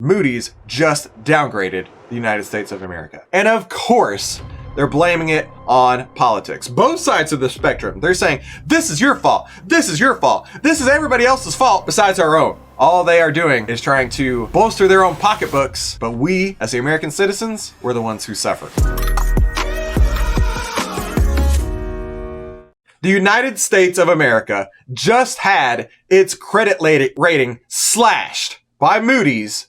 Moody's just downgraded the United States of America. And of course, they're blaming it on politics. Both sides of the spectrum. They're saying, this is your fault. This is your fault. This is everybody else's fault besides our own. All they are doing is trying to bolster their own pocketbooks. But we, as the American citizens, we're the ones who suffer. The United States of America just had its credit rating slashed by Moody's.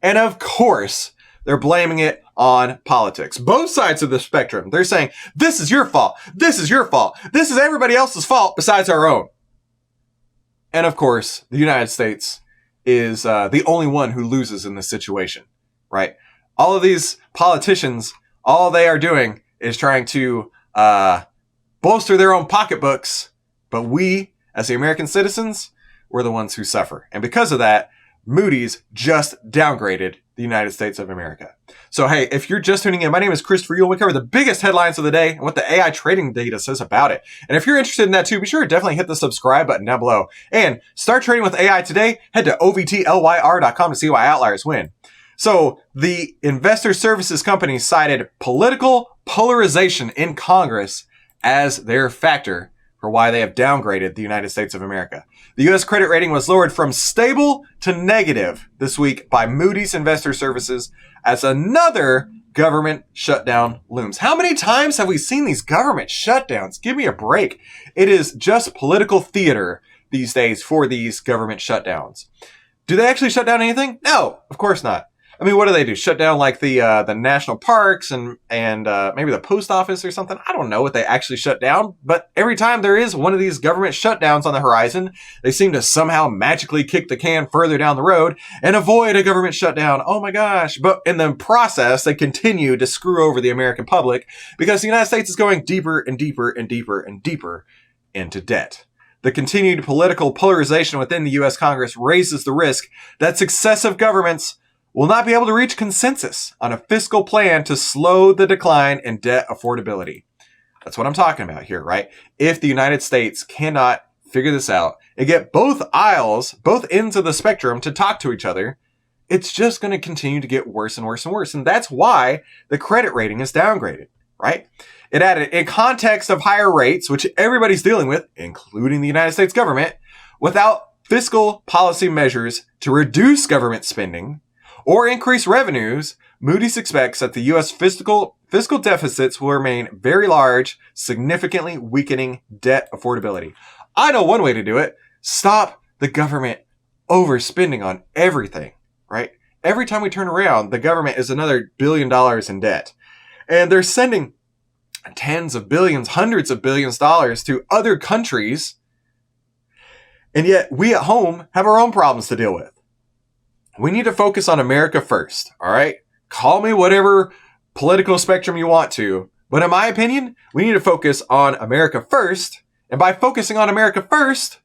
And of course, they're blaming it on politics. Both sides of the spectrum. They're saying, this is your fault. This is your fault. This is everybody else's fault besides our own. And of course, the United States is the only one who loses in this situation, right? All of these politicians, all they are doing is trying to bolster their own pocketbooks. But we, as the American citizens, we're the ones who suffer. And because of that, Moody's just downgraded the United States of America. So, hey, if you're just tuning in, my name is Christopher Yule. We cover the biggest headlines of the day and what the AI trading data says about it. And if you're interested in that too, be sure to definitely hit the subscribe button down below. And start trading with AI today. Head to ovtlyr.com to see why outliers win. So, the investor services company cited political polarization in Congress as their factor for why they have downgraded the United States of America. The U.S. credit rating was lowered from stable to negative this week by Moody's Investor Services as another government shutdown looms. How many times have we seen these government shutdowns? Give me a break. It is just political theater these days for these government shutdowns. Do they actually shut down anything? No, of course not. I mean, what do? Shut down like the national parks and maybe the post office or something? I don't know what they actually shut down, but every time there is one of these government shutdowns on the horizon, they seem to somehow magically kick the can further down the road and avoid a government shutdown. Oh my gosh. But in the process, they continue to screw over the American public because the United States is going deeper and deeper and deeper and deeper into debt. The continued political polarization within the U.S. Congress raises the risk that successive governments will not be able to reach consensus on a fiscal plan to slow the decline in debt affordability. That's what I'm talking about here, right? If the United States cannot figure this out and get both ends of the spectrum to talk to each other, it's just going to continue to get worse and worse and worse. And that's why the credit rating is downgraded, right? It added, in context of higher rates, which everybody's dealing with, including the United States government, without fiscal policy measures to reduce government spending or increase revenues, Moody's expects that the U.S. fiscal deficits will remain very large, significantly weakening debt affordability. I know one way to do it. Stop the government overspending on everything, right? Every time we turn around, the government is another $1 billion in debt. And they're sending tens of billions, hundreds of billions of dollars to other countries. And yet we at home have our own problems to deal with. We need to focus on America first, all right? Call me whatever political spectrum you want to. But in my opinion, we need to focus on America first. And by focusing on America first,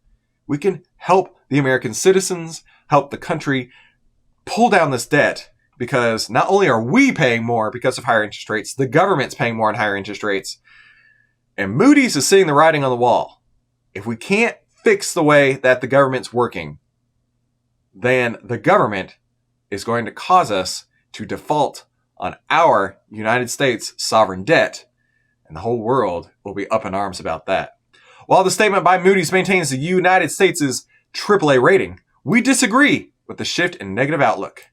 we can help the American citizens, help the country pull down this debt. Because not only are we paying more because of higher interest rates, the government's paying more on higher interest rates. And Moody's is seeing the writing on the wall. If we can't fix the way that the government's working, then the government is going to cause us to default on our United States sovereign debt, and the whole world will be up in arms about that. While the statement by Moody's maintains the United States' AAA rating, we disagree with the shift in negative outlook.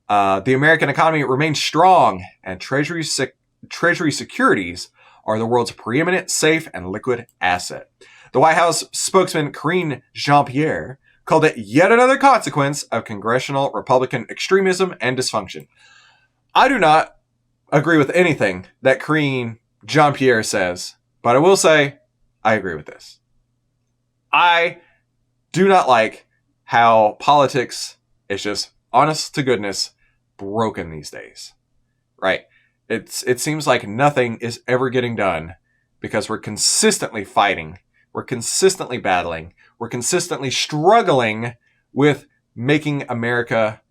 The American economy remains strong, and Treasury securities are the world's preeminent safe and liquid asset. The White House spokesman Karine Jean-Pierre called it yet another consequence of congressional Republican extremism and dysfunction. I do not agree with anything that Karine Jean-Pierre says, but I will say I agree with this. I do not like how politics is just, honest to goodness, broken these days, right? It seems like nothing is ever getting done because we're consistently fighting. We're consistently battling. We're consistently struggling with making America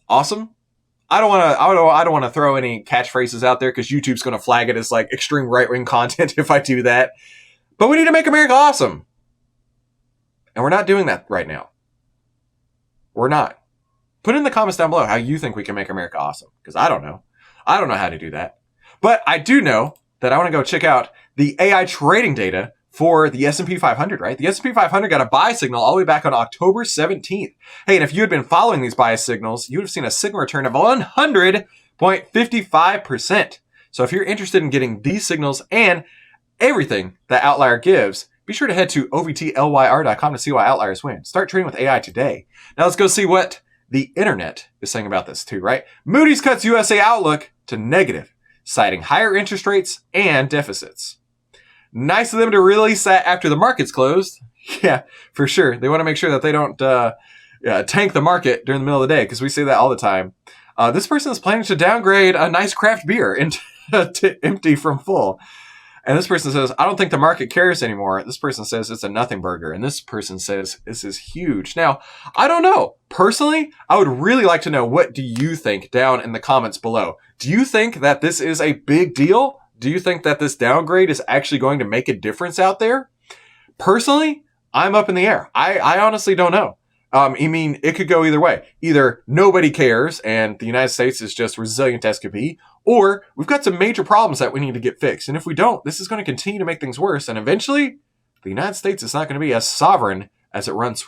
awesome. I don't want to throw any catchphrases out there because YouTube's going to flag it as like extreme right-wing content if I do that. But we need to make America awesome. And we're not doing that right now. We're not. Put in the comments down below how you think we can make America awesome, because I don't know. I don't know how to do that. But I do know that I want to go check out the AI trading data for the S&P 500, right? The S&P 500 got a buy signal all the way back on October 17th. Hey, and if you had been following these buy signals, you would have seen a signal return of 100.55%. So if you're interested in getting these signals and everything that Outlier gives, be sure to head to ovtlyr.com to see why outliers win. Start trading with AI today. Now let's go see what the internet is saying about this too, right? Moody's cuts USA outlook to negative, citing higher interest rates and deficits. Nice of them to release that after the market's closed. Yeah, for sure. They want to make sure that they don't tank the market during the middle of the day, because we say that all the time. This person is planning to downgrade a nice craft beer into empty from full. And this person says, I don't think the market cares anymore. This person says it's a nothing burger. And this person says this is huge. Now, I don't know. Personally, I would really like to know, what do you think down in the comments below? Do you think that this is a big deal? Do you think that this downgrade is actually going to make a difference out there? Personally, I'm up in the air. I honestly don't know. I mean, it could go either way. Either nobody cares and the United States is just resilient as could be, or we've got some major problems that we need to get fixed. And if we don't, this is going to continue to make things worse. And eventually, the United States is not going to be as sovereign as it once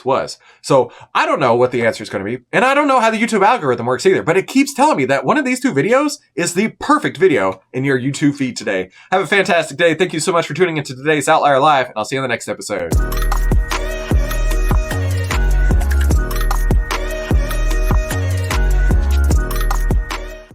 was. So I don't know what the answer is going to be. And I don't know how the YouTube algorithm works either. But it keeps telling me that one of these two videos is the perfect video in your YouTube feed today. Have a fantastic day. Thank you so much for tuning into today's Outlier Live. And I'll see you in the next episode.